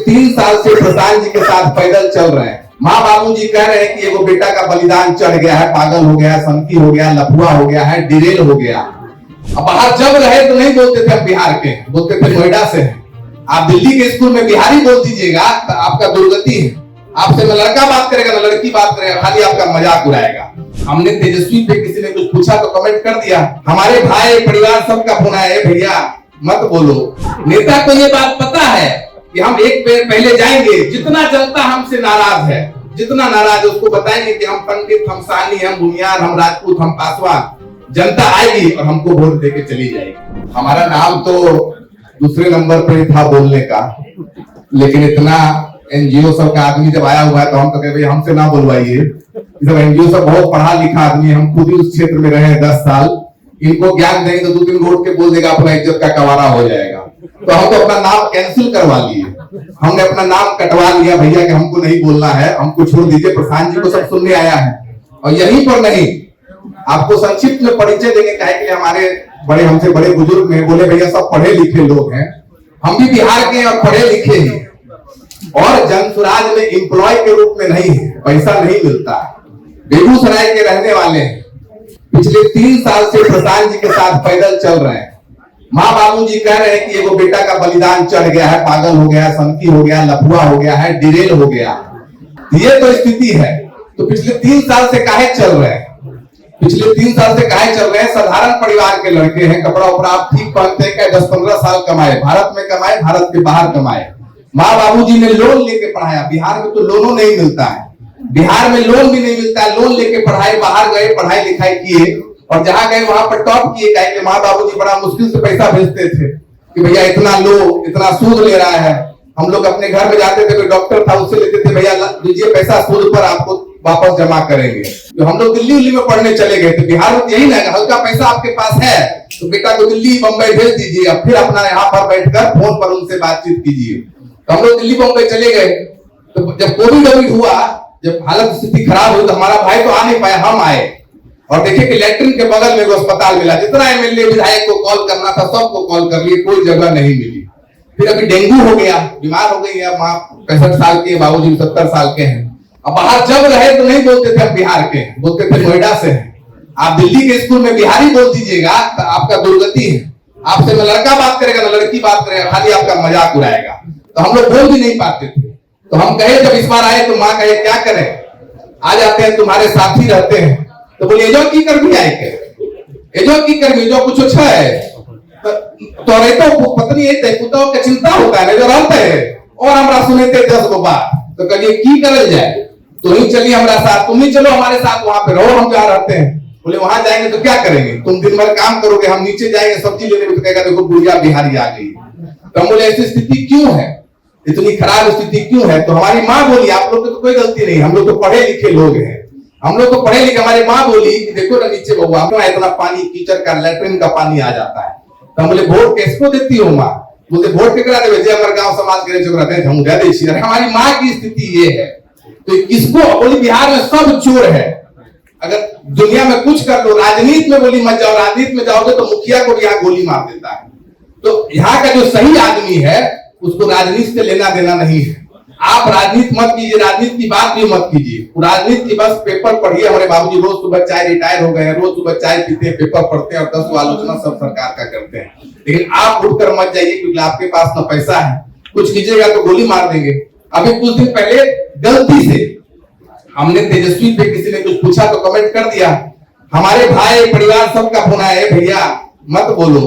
3 साल से प्रशांत जी के साथ पैदल चल रहे हैं। माँ बाबू जी कह रहे हैं कि एगो बेटा का बलिदान चढ़ गया है, पागल हो गया है, संकी हो गया, लफुआ हो गया है, डिरेल हो गया। अब बाहर जब रहे तो नहीं बोलते थे हम बिहार के, बोलते थे नोएडा से हैं। आप दिल्ली के स्कूल में बिहारी बोल दीजिएगा तो आपका दुर्गति है। आपसे न लड़का बात करेगा न लड़की बात करेगा, खाली आपका मजाक उड़ाएगा। हमने तेजस्वी पे किसी ने कुछ पूछा तो कमेंट कर दिया। हमारे भाई परिवार सबका फोन आया, भैया मत बोलो। नेता को ये बात पता है कि हम एक पैर पहले जाएंगे। जितना जनता हमसे नाराज है, जितना नाराज है, उसको बताएंगे कि हम पंडित, हम सानी, हम भूमियार, हम राजपूत, हम पासवान। जनता आएगी और हमको वोट देके चली जाएगी। हमारा नाम तो दूसरे नंबर पे था बोलने का, लेकिन इतना एनजीओ सब का आदमी जब आया हुआ है तो हम तो कहे हमसे ना बोलवाइए। सब एनजीओ सब बहुत पढ़ा लिखा आदमी, हम खुद ही उस क्षेत्र में रहे 10 साल। इनको ज्ञान देंगे तो 2-3 वोट के बोल देगा, अपना इज्जत का कवारा हो जाएगा। तो हम तो अपना नाम कैंसिल करवा लिए, हमने अपना नाम कटवा लिया भैया कि हमको नहीं बोलना है, हमको छोड़ दीजिए। प्रशांत जी को सब सुनने आया है। और यहीं पर नहीं, आपको संक्षिप्त में परिचय देंगे, कहे कि हमारे बड़े हमसे बड़े बुजुर्ग में बोले भैया सब पढ़े लिखे लोग हैं, हम भी बिहार के और पढ़े लिखे हैं और जनसुराज में एम्प्लॉय के रूप में नहीं है, पैसा नहीं मिलता है। बेगूसराय के रहने वाले हैं, पिछले 3 साल से प्रशांत जी के साथ पैदल चल रहे हैं। माँ बाबू जी कह रहे हैं कि एगो बेटा का बलिदान चढ़ गया है, पागल हो गया है, संकी हो गया, लफुआ हो गया है, डिरेल हो गया। ये तो स्थिति है। तो पिछले 3 साल से काहे चल रहे हैं? पिछले 3 साल से काहे चल रहे हैं? साधारण परिवार के लड़के हैं, कपड़ा उपड़ा आप ठीक पहनते हैं, 10-15 साल कमाए, भारत में कमाए, भारत के बाहर कमाए। माँ बाबू जी ने लोन लेके पढ़ाया। बिहार में तो लोनों नहीं मिलता है, बिहार में लोन भी नहीं मिलता है। लोन लेके पढ़ाए, बाहर गए, पढ़ाई लिखाई किए और जहां गए वहां पर टॉप किए। कहे कि माँ बाबू जी बड़ा मुश्किल से पैसा भेजते थे कि भैया इतना लो, इतना सूद ले रहा है। हम लोग अपने घर में जाते थे, कोई डॉक्टर था, उससे लेते थे, भैया दीजिए पैसा, सूद पर आपको वापस जमा करेंगे। तो हम लोग दिल्ली में पढ़ने चले गए थे। बिहार में यही ना, हल्का पैसा आपके पास है तो बेटा को दिल्ली बंबई भेज दीजिए, अब फिर अपना यहाँ पर बैठकर फोन पर उनसे बातचीत कीजिए। तो हम लोग दिल्ली बंबई चले गए। तो जब कोविड हुआ, जब हालत स्थिति खराब हुई तो हमारा भाई तो आ नहीं पाया, हम आए और देखे कि लैट्रिन के बगल में अस्पताल मिला। जितना एमएलए विधायक को कॉल करना था सबको कॉल कर लिए, कोई जगह नहीं मिली। फिर अभी डेंगू हो गया, बीमार हो गई है माँ, 65 साल के, बाबूजी 70 साल के हैं। अब बाहर जब रहे तो नहीं बोलते थे हम बिहार के, बोलते थे नोएडा से हैं। आप दिल्ली के स्कूल में बिहारी बोल दीजिएगा तो आपका दुर्गति है। आपसे न लड़का बात करेगा न लड़की बात करेगा, खाली आपका मजाक उड़ाएगा। तो हम लोग बोल भी नहीं पाते थे। तो हम कहे जब इस बार आए तो माँ कहे क्या करें, आ जाते हैं, तुम्हारे साथी रहते हैं। तो बोले एजो की कर भी आए के, एजो की कर भी जो कुछ अच्छा है तो रहते पत्नी है कुत्ता के चिंता होता है जो रहते हैं और हमरा सुनते 10 गो बात। तो कहिए की करल जाए, तो ही चलिए हमारा साथ, तुम ही चलो हमारे साथ, वहां पे रहो, हम जहाँ रहते हैं। बोले वहां जाएंगे तो क्या करेंगे, तुम दिन भर काम करोगे, हम नीचे जाएंगे सब्जी लेने, तो कहेगा देखो बुढ़िया बिहारी आ गई। तो हम बोले ऐसी स्थिति क्यों है, इतनी खराब स्थिति क्यों है? तो हमारी माँ बोली आप लोग तो कोई गलती नहीं, हम लोग तो पढ़े लिखे लोग हैं, हम लोग तो पढ़े लिखे। हमारी माँ बोली कि देखो ना नीचे बउआ इतना पानी, कीचड़ का, लैट्रिन का पानी आ जाता है। तो हम बोले वोट किसको देती हो माँ? बोलते वोट केकरा देवे, जे हमारे गांव समाज के चोकरा दे, हम दे दै छी। हमारी माँ की स्थिति ये है। तो किसको बोली बिहार में सब चोर है। अगर दुनिया में कुछ कर लो, राजनीति में बोली मत जाओ, राजनीति में जाओगे तो मुखिया को भी यहाँ गोली मार देता है। तो यहाँ का जो सही आदमी है उसको राजनीति से लेना देना नहीं है। आप राजनीति मत कीजिए, राजनीति की बात भी मत कीजिए। राजनीति की बस पेपर पढ़िए। हमारे बाबूजी रोज सुबह चाय, रिटायर हो गए हैं, रोज सुबह चाय पीते हैं, पेपर पढ़ते हैं और 10 आलोचना सब सरकार का करते हैं। लेकिन आप उठकर मत जाइए क्योंकि आपके पास ना पैसा है, कुछ कीजिएगा तो गोली मार देंगे। अभी कुछ दिन पहले गलती से हमने तेजस्वी पे किसी ने कुछ पूछा तो कमेंट कर दिया। हमारे भाई परिवार सबका फोन आया, भैया मत बोलो,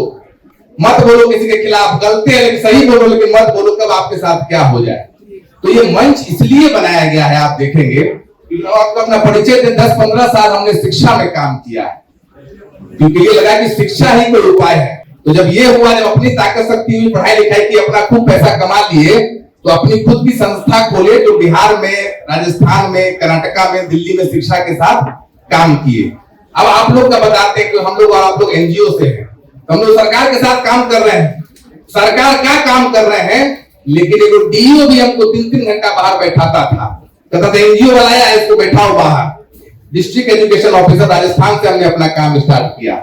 मत बोलो किसी के खिलाफ, गलती है लेकिन सही बोलो, लेकिन मत बोलो कब आपके साथ क्या हो जाए। तो ये मंच इसलिए बनाया गया है, आप देखेंगे आपको अपना परिचय दे। 10-15 साल हमने शिक्षा में काम किया है क्योंकि ये लगा कि शिक्षा ही कोई उपाय है। तो जब ये हुआ, जब अपनी ताकत शक्ति हुई, पढ़ाई लिखाई की, अपना खूब पैसा कमा लिए, तो अपनी खुद की संस्था खोले जो बिहार में, राजस्थान में, कर्नाटका में, दिल्ली में शिक्षा के साथ काम किए। अब आप लोग का बताते हैं कि हम लोग और आप लोग एनजीओ से हैं, हम लोग सरकार के साथ काम कर रहे हैं। सरकार क्या काम कर रहे हैं, लेकिन एक डीओ भी हमको 3-3 घंटा बाहर बैठाता था, कहता था एनजीओ वाला है इसको बैठाओ बाहर। डिस्ट्रिक्ट एजुकेशन ऑफिसर राजस्थान से हमने अपना काम स्टार्ट किया।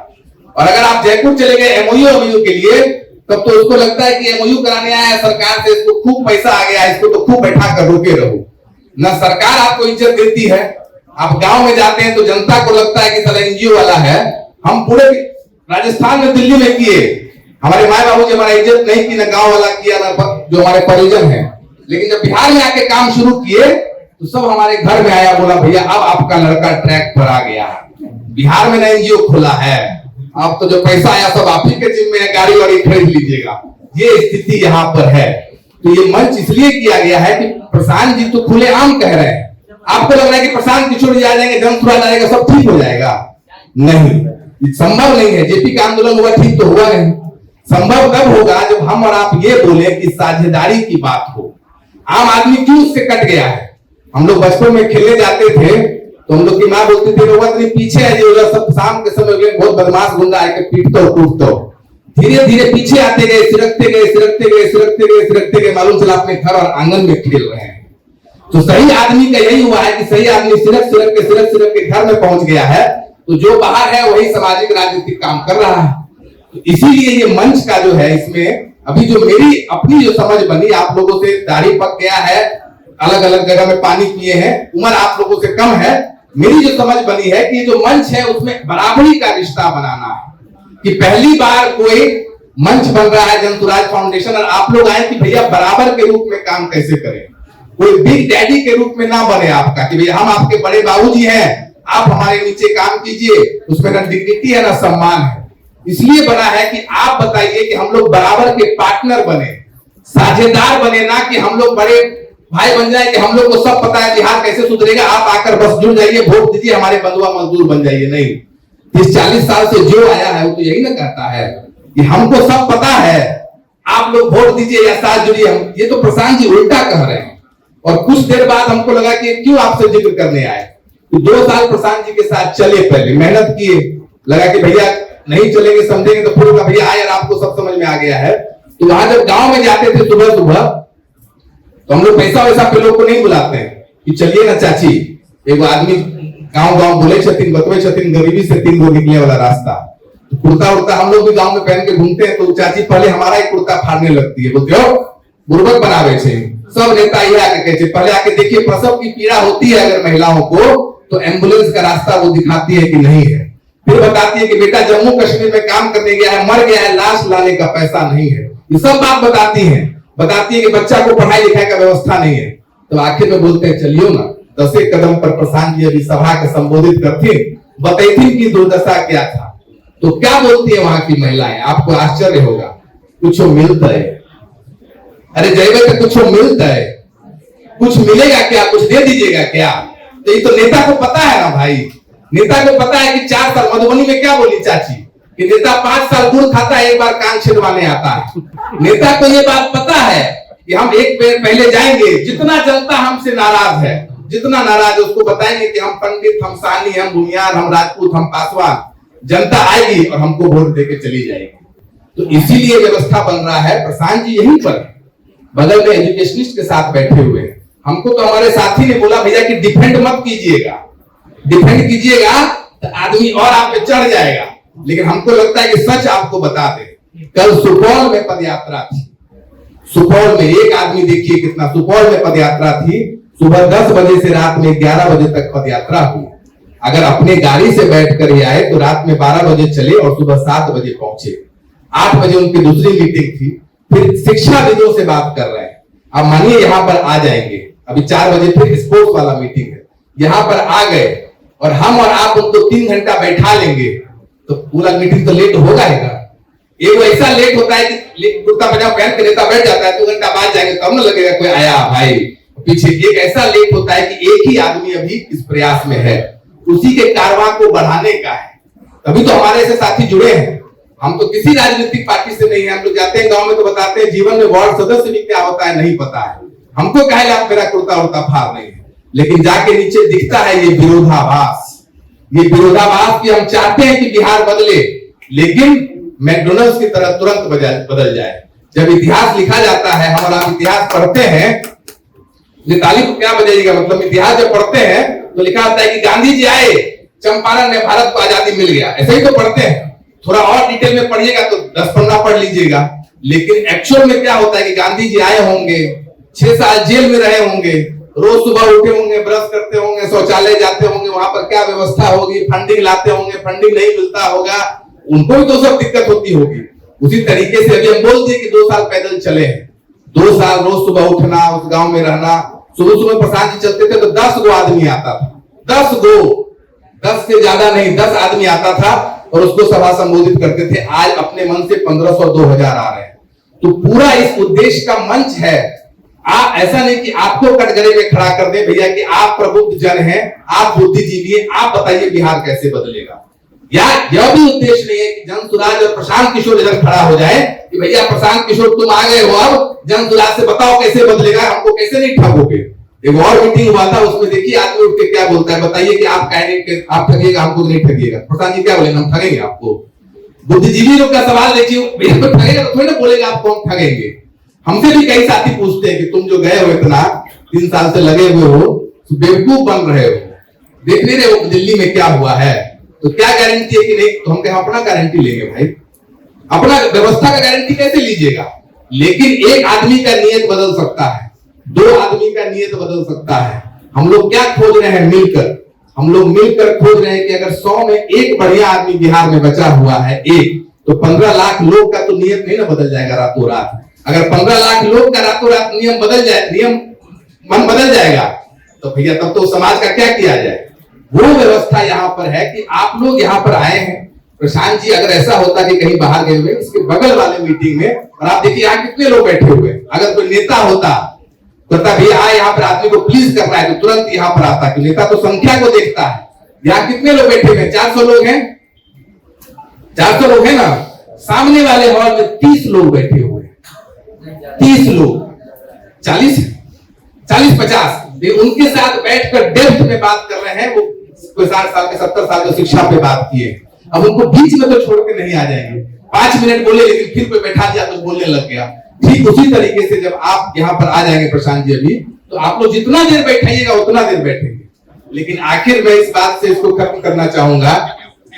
और अगर आप जयपुर चले गए एमओयू के लिए तब तो उसको लगता है कि एमओयू कराने आया है सरकार से, इसको खूब पैसा आ गया, इसको तो खूब बैठा कर रोके रहो। ना सरकार आपको इज्जत देती है। आप गांव में जाते हैं तो जनता को लगता है कि साला एनजीओ वाला है। हम पूरे राजस्थान में, दिल्ली में किए, हमारे माए बाबू जी हमारा इज्जत नहीं की, ना गांव वाला किया, ना जो हमारे परिजन है। लेकिन जब बिहार में आके काम शुरू किए तो सब हमारे घर में आया, बोला भैया अब आपका लड़का ट्रैक पर आ गया, बिहार में ना एनजीओ खोला है, अब तो जो पैसा आया सब आप ही के जिम्मे है, गाड़ी वाड़ी खरीद लीजिएगा। ये स्थिति यहाँ पर है। तो ये मंच इसलिए किया गया है कि प्रशांत जी तो खुलेआम कह रहे हैं। आपको लग रहा है कि प्रशांत किशोर जी आ जाएंगे, जन सुराज आ जाएगा, सब ठीक हो जाएगा। नहीं, संभव नहीं है। जेपी का आंदोलन हुआ, ठीक तो हुआ नहीं। संभव तब होगा जब हम और आप ये बोले कि साझेदारी की बात हो। आम आदमी क्यों उससे कट गया है? हम लोग बचपन में खेलने जाते थे तो हम लोग की माँ बोलती थी रोगा तो पीछे है जो सब शाम के समय बहुत बदमाश गुंडा आके पीटते हो कूदते। धीरे धीरे पीछे आते गए, सिरकते गए, सिरकते गए, सिरकते गए, सिरकते गए, मालूम चला अपने घर और आंगन में खेल रहे हैं। तो सही आदमी का यही हुआ है कि सही आदमी सिरक के घर में पहुंच गया है। तो जो बाहर है वही सामाजिक राजनीतिक काम कर रहा है। तो इसीलिए ये मंच का जो है, इसमें अभी जो मेरी अपनी जो समझ बनी, आप लोगों से दाढ़ी पक गया है, अलग अलग जगह में पानी पिए हैं, उम्र आप लोगों से कम है। मेरी जो समझ बनी है कि जो मंच है उसमें बराबरी का रिश्ता बनाना है। कि पहली बार कोई मंच बन रहा है जन सुराज फाउंडेशन, और आप लोग आए कि भैया बराबर के रूप में काम कैसे करें। कोई बिग डैडी के रूप में ना बने आपका कि भैया हम आपके बड़े बाबूजी हैं, आप हमारे नीचे काम कीजिए। उसमें ना डिग्निटी है ना सम्मान है। इसलिए बना है कि आप बताइए कि हम लोग बराबर के पार्टनर बने, साझेदार बने, ना कि हम लोग बड़े भाई बन जाए कि हम लोग को सब पता है बिहार कैसे सुधरेगा, आप आकर बस जुड़ जाइए, वोट दीजिए, हमारे बंधुआ मजदूर बन जाइए। नहीं, 30-40 साल से जो आया है वो तो यही ना कहता है कि हमको सब पता है, आप लोग वोट दीजिए या साथ जुड़िए। हम ये तो प्रशांत जी उल्टा कह रहे हैं। और कुछ देर बाद हमको लगा कि क्यों आपसे जिक्र करने आए। तो 2 साल प्रशांत जी के साथ चले, पहले मेहनत किए, लगा कि भैया नहीं चलेंगे समझेंगे, तो फिर भैया आए और आपको सब समझ में आ गया है। तो वहां जब गांव में जाते थे सुबह सुबह, तो हम लोग पैसा वैसा पे लोग को नहीं बुलाते हैं कि चलिए ना चाची, एक आदमी गांव गांव बोले छथिन, बतवे छथिन, गरीबी से 3 गो निकले वाला रास्ता। तो कुर्ता उड़ता हम लोग भी गांव में पहन के घूमते हैं, तो चाची पहले हमारा ही कुर्ता फाड़ने लगती है, बोलते हो बुर्बक बनावे छे। सब नेता ये आके कहते, पहले आके देखिए प्रसव की पीड़ा होती है अगर महिलाओं को, तो एम्बुलेंस का रास्ता वो दिखाती है कि नहीं है। फिर बताती है कि बेटा जम्मू कश्मीर में काम करने गया है, मर गया है, लाश लाने का पैसा नहीं है। ये सब बात बताती है कि बच्चा को पढ़ाई लिखाई का व्यवस्था नहीं है। तो आखिर में बोलते हैं चलियो ना, 10 कदम पर प्रशांत जी अभी सभा के संबोधित करते, बताती कि दुर्दशा क्या था। तो क्या बोलती है वहां की महिलाएं, आपको आश्चर्य होगा, कुछ मिलता है। अरे जयवे तो कुछ मिलता है, कुछ मिलेगा क्या, कुछ दे दीजिएगा क्या। तो ये तो नेता को पता है ना भाई, नेता को पता है कि 4 साल मधुबनी में क्या बोली चाची कि नेता 5 साल गुड़ खाता है, 1 बार कान छिदवाने आता है। नेता को ये बात पता है कि हम एक पेड़ पहले जाएंगे, जितना जनता हमसे नाराज है, जितना नाराज है उसको बताएंगे कि हम पंडित, हम सानी, हम भूमियार, हम राजपूत, हम पासवान, जनता आएगी और हमको वोट देके चली जाएगी। तो इसीलिए व्यवस्था बन रहा है। प्रशांत जी यहीं पर बगल में एजुकेशनिस्ट के साथ बैठे हुए हैं। हमको तो हमारे साथी ने बोला भैया कि डिफेंड मत कीजिएगा, डिफेंड कीजिएगा तो आदमी और आप पे चढ़ जाएगा। लेकिन हमको लगता है कि सच आपको बता दे, कल सुपौल में पदयात्रा थी। सुपौल में एक आदमी देखिए कितना, सुपौल में पदयात्रा थी। सुबह 10 बजे से रात में 11 बजे तक पदयात्रा हुई। अगर अपने गाड़ी से बैठ कर ही आए तो रात में 12 बजे चले और सुबह 7 बजे पहुंचे। 8 बजे उनकी दूसरी मीटिंग थी। फिर शिक्षाविदों से बात कर रहे हैं। अब मानिए यहाँ पर आ जाएंगे, अभी 4 बजे फिर स्पोर्ट्स वाला मीटिंग है, यहाँ पर आ गए और हम और आप उनको 3 घंटा बैठा लेंगे तो पूरा मीटिंग तो लेट होगा ही ना। एक ऐसा लेट होता है कि कुर्ता पजामा पहन के नेता बैठ जाता है, 2 घंटा बाद जाएंगे तब न लगेगा कोई आया भाई पीछे। एक ऐसा लेट होता है कि एक ही आदमी अभी इस प्रयास में है, उसी के कारवां को बढ़ाने का है। तभी तो हमारे ऐसे साथी जुड़े हैं। हम तो किसी राजनीतिक पार्टी से नहीं है। हम लोग जाते हैं गांव में तो बताते हैं जीवन में वार्ड सदस्य भी क्या होता है नहीं पता है। हमको कहे आप मेरा कुर्ता उड़ता फाड़ नहीं है, लेकिन जाके नीचे दिखता है ये विरोधाभास। ये विरोधाभास कि हम चाहते हैं कि बिहार बदले, लेकिन मैकडोनल्ड्स की तरह तुरंत बदल जाए। जब इतिहास लिखा जाता है, हम आप इतिहास पढ़ते हैं, ताली को क्या बजाइएगा, मतलब इतिहास जब पढ़ते हैं तो लिखा होता है कि गांधी जी आए, चंपारण में भारत को आजादी मिल गया, ऐसे ही तो पढ़ते हैं। थोड़ा और डिटेल में पढ़िएगा तो 10 पन्ना पढ़ लीजिएगा। लेकिन एक्चुअल में क्या होता है कि गांधी जी आए होंगे, 6 साल जेल में रहे होंगे, रोज सुबह उठे होंगे, ब्रश करते होंगे, शौचालय जाते होंगे, वहां पर क्या व्यवस्था होगी, फंडिंग लाते होंगे, फंडिंग नहीं मिलता होगा, उनको भी तो सब दिक्कत होती होगी। उसी तरीके से अभी हम बोल दिए कि 2 साल पैदल चले हैं, 2 साल रोज सुबह उठना, उस गांव में रहना। सुबह सुबह प्रसाद जी चलते थे तो 10 गो आदमी आता था, 10 गो, 10 से ज्यादा नहीं, 10 आदमी आता था और उसको सभा संबोधित करते थे। आज अपने मन से 1500 2000 आ रहे हैं। तो पूरा इस उद्देश्य का मंच है। आप ऐसा नहीं कि आपको कटघरे में खड़ा कर दे भैया कि आप प्रबुद्ध जन हैं, आप बुद्धिजीवी हैं, आप बताइए बिहार कैसे बदलेगा। या यह भी उद्देश्य नहीं है कि जन सुराज और प्रशांत किशोर इधर खड़ा हो जाए कि भैया प्रशांत किशोर तुम आ गए हो, अब जन सुराज से बताओ कैसे बदलेगा, हमको कैसे नहीं ठगोगे। एक और मीटिंग हुआ था, उसमें देखिए आदमी उठ के क्या बोलता है, बताइए कि आप कैंडिडेट आप ठगिएगा, हमको नहीं ठगिएगा। प्रशांत जी क्या बोलेंगे, हम ठगेंगे आपको। बुद्धिजीवी लोग का सवाल देखिए, भैया तो ठगेगा तो थोड़ी ना बोलेगा आप कौन ठगेंगे। हमसे भी कई साथी पूछते हैं कि तुम जो गए हो इतना 3 साल से लगे हुए हो, बेवकूफ बन रहे हो, देख नहीं रहे हो दिल्ली में क्या हुआ है, तो क्या गारंटी है कि नहीं। तो हम कहें अपना गारंटी लेंगे भाई, अपना व्यवस्था का गारंटी कैसे लीजिएगा। लेकिन एक आदमी का नियत बदल सकता है, 2 आदमी का नियत बदल सकता है। हम लोग क्या खोज रहे हैं, मिलकर, हम लोग मिलकर खोज रहे हैं कि अगर 100 में एक बढ़िया आदमी बिहार में बचा हुआ है एक, तो 15 लाख लोग का तो नियत नहीं ना बदल जाएगा रातों रात। अगर 15 लाख लोग का रातों रात नियम बदल जाए, नियम मन बदल जाएगा, तो भैया तब तो समाज का क्या किया जाए। वो व्यवस्था यहाँ पर है कि आप लोग यहाँ पर आए हैं। प्रशांत जी अगर ऐसा होता कि कहीं बाहर गए हुए, उसके बगल वाले मीटिंग में, और आप देखिए यहाँ कितने लोग बैठे हुए, अगर कोई नेता होता कहता भैया आए यहाँ पर आदमी को प्लीज करना है, तो तुरंत यहाँ पर आता। कि नेता तो संख्या को देखता है। यहाँ कितने लोग बैठे हुए, 400 लोग हैं, 400 लोग हैं ना। सामने वाले हॉल में 30 लोग बैठे हुए हैं, 30 लोग, 40-50 उनके साथ बैठकर डेप्थ में बात कर रहे हैं। वो कोई 60 साल के 70 साल के शिक्षा पे बात किए। अब उनको बीच में तो छोड़ के नहीं आ जाएंगे, 5 मिनट बोले लेकिन फिर कोई बैठा दिया तो बोलने लग गया। ठीक उसी तरीके से जब आप यहाँ पर आ जाएंगे प्रशांत जी अभी, तो आप लोग जितना देर बैठाइएगा उतना देर बैठेंगे। लेकिन आखिर मैं इस बात से इसको खत्म करना चाहूंगा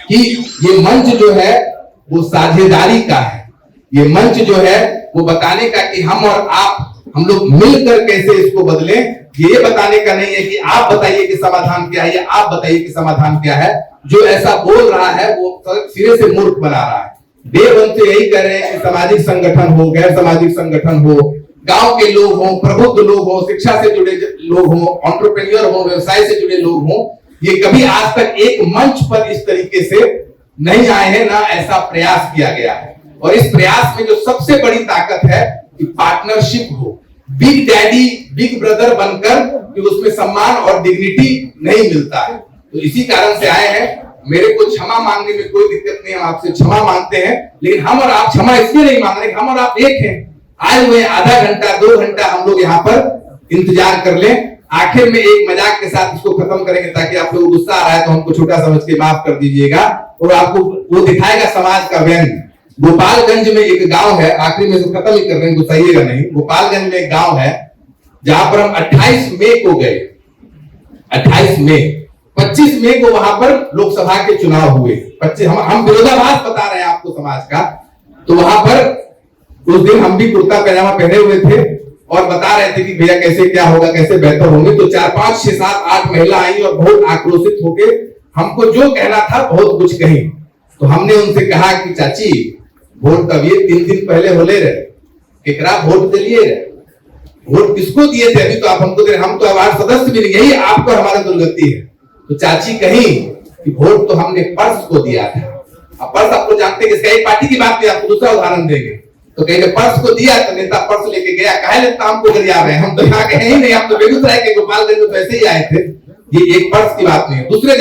कि ये मंच जो है वो साझेदारी का है। ये मंच जो है वो बताने का कि हम और आप, हम लोग मिलकर कैसे इसको बदलें। ये बताने का नहीं है कि आप बताइए कि समाधान क्या है या आप बताइए कि समाधान क्या है। जो ऐसा बोल रहा है वो सिरे से मूर्ख बना रहा है। डे 1 से यही कह रहे हैं कि सामाजिक संगठन हो, गैर सामाजिक संगठन हो, गांव के लोग हो, प्रबुद्ध लोग हो, शिक्षा से जुड़े लोग हो, एंटरप्रेन्योर हो, व्यवसाय से जुड़े लोग हो, ये कभी आज तक एक मंच पर इस तरीके से नहीं आए हैं, ना ऐसा प्रयास किया गया है। और इस प्रयास में जो सबसे बड़ी ताकत है कि पार्टनरशिप हो, बिग डैडी बिग ब्रदर बनकर, कि उसमें सम्मान और डिग्निटी नहीं मिलता है। तो इसी कारण से आए हैं। मेरे को क्षमा मांगने में कोई दिक्कत नहीं है, हम आपसे क्षमा मांगते हैं। लेकिन हम और आप क्षमा इसलिए नहीं मांग रहे, हम और आप एक हैं। आए हुए आधा घंटा 2 घंटा हम लोग यहाँ पर इंतजार कर लें। आखिर में एक मजाक के साथ इसको खत्म करेंगे, ताकि आप लोग गुस्सा आ रहा है तो हमको छोटा समझ के माफ कर दीजिएगा। और आपको वो दिखाएगा समाज का व्यंग। गोपालगंज में एक गांव है, आखिरी में इसको खत्म ही कर रहे हैं, गुस्साइएगा नहीं। गोपालगंज में एक गांव है जहां पर हम 28 मई को गए, 28 मई, 25 मई को वहां पर लोकसभा के चुनाव हुए। 25 हम विरोधाभास बता रहे हैं आपको समाज का। तो वहां पर उस दिन हम भी कुर्ता पैजामा पहने हुए थे और बता रहे थे कि भैया कैसे क्या होगा, कैसे बेहतर होंगे। तो 4, 5, 6, 7, 8 महिला आई और बहुत आक्रोशित होके हमको जो कहना था बहुत कुछ कही। तो हमने उनसे कहा कि चाची वोट तब ये 3 दिन पहले होले रहे, केकरा वोट दिलिए रहे, वोट किसको दिए थे, अभी तो आप हमको दे रहे, हम तो वार्ड सदस्य भी नहीं, यही आपको हमारा दुर्गति है। तो चाची कही कि वोट तो हमने पर्स को दिया था। अब पर्स आपको जानते हैं कि पार्टी की बात नहीं, आपको दूसरा उदाहरण देंगे। तो कहेंगे पर्स को दिया तो नेता पर्स लेके गया, कहे लेता हमको गरिया रहे हैं, हम तो यहाँ के ही नहीं, हम तो बेगूसराय के गोपालगंज में ऐसे ही आए थे। ये एक पर्स की बात नहीं है। दूसरे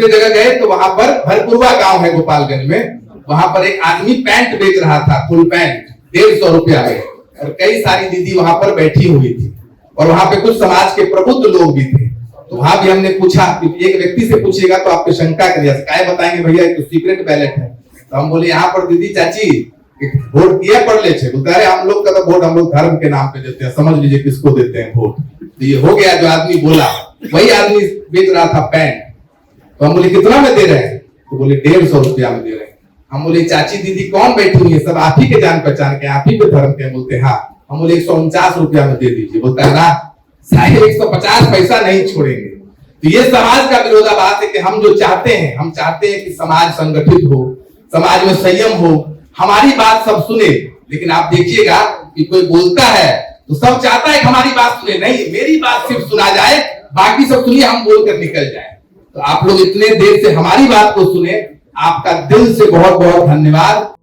जगह गए तो वहां पर भरपुरवा गांव है गोपालगंज में, वहां पर एक आदमी पैंट बेच रहा था, फुल पैंट 150 रुपया में, और कई सारी दीदी वहां पर बैठी हुई थी और वहां पे कुछ समाज के प्रबुद्ध लोग भी थे। तो वहां भी हमने पूछा, एक व्यक्ति से पूछेगा तो आपको शंका करिए, काय बताएंगे भैया तो सीक्रेट बैलेट है। तो हम बोले यहाँ पर दीदी चाची वोट किया पढ़ ले, बोलते अरे हम लोग का तो वोट हम लोग धर्म के नाम पे देते हैं, समझ लीजिए किसको देते हैं वोट। तो ये हो गया, जो आदमी बोला वही आदमी बेच रहा था पैंट। तो हम बोले कितना में दे रहे हैं, तो बोले 150 रुपया में दे रहे हैं। हम बोले चाची दीदी कौन बैठी हुई है, सब आप ही के जान पहचान के, आप ही के धर्म के। बोलते हाँ। हम बोले 149 रुपया में दे दीजिए। बोलता है ना साढ़े 150 पैसा नहीं छोड़ेंगे। तो ये समाज का विरोधाभास है कि हम जो चाहते हैं, हम चाहते हैं कि समाज संगठित हो, समाज में संयम हो, हमारी बात सब सुने। लेकिन आप देखिएगा कि कोई बोलता है तो सब चाहता है कि हमारी बात सुने, नहीं मेरी बात सिर्फ सुना जाए, बाकी सब सुनिए, हम बोलकर निकल जाए। तो आप लोग इतने देर से हमारी बात को सुने, आपका दिल से बहुत बहुत धन्यवाद।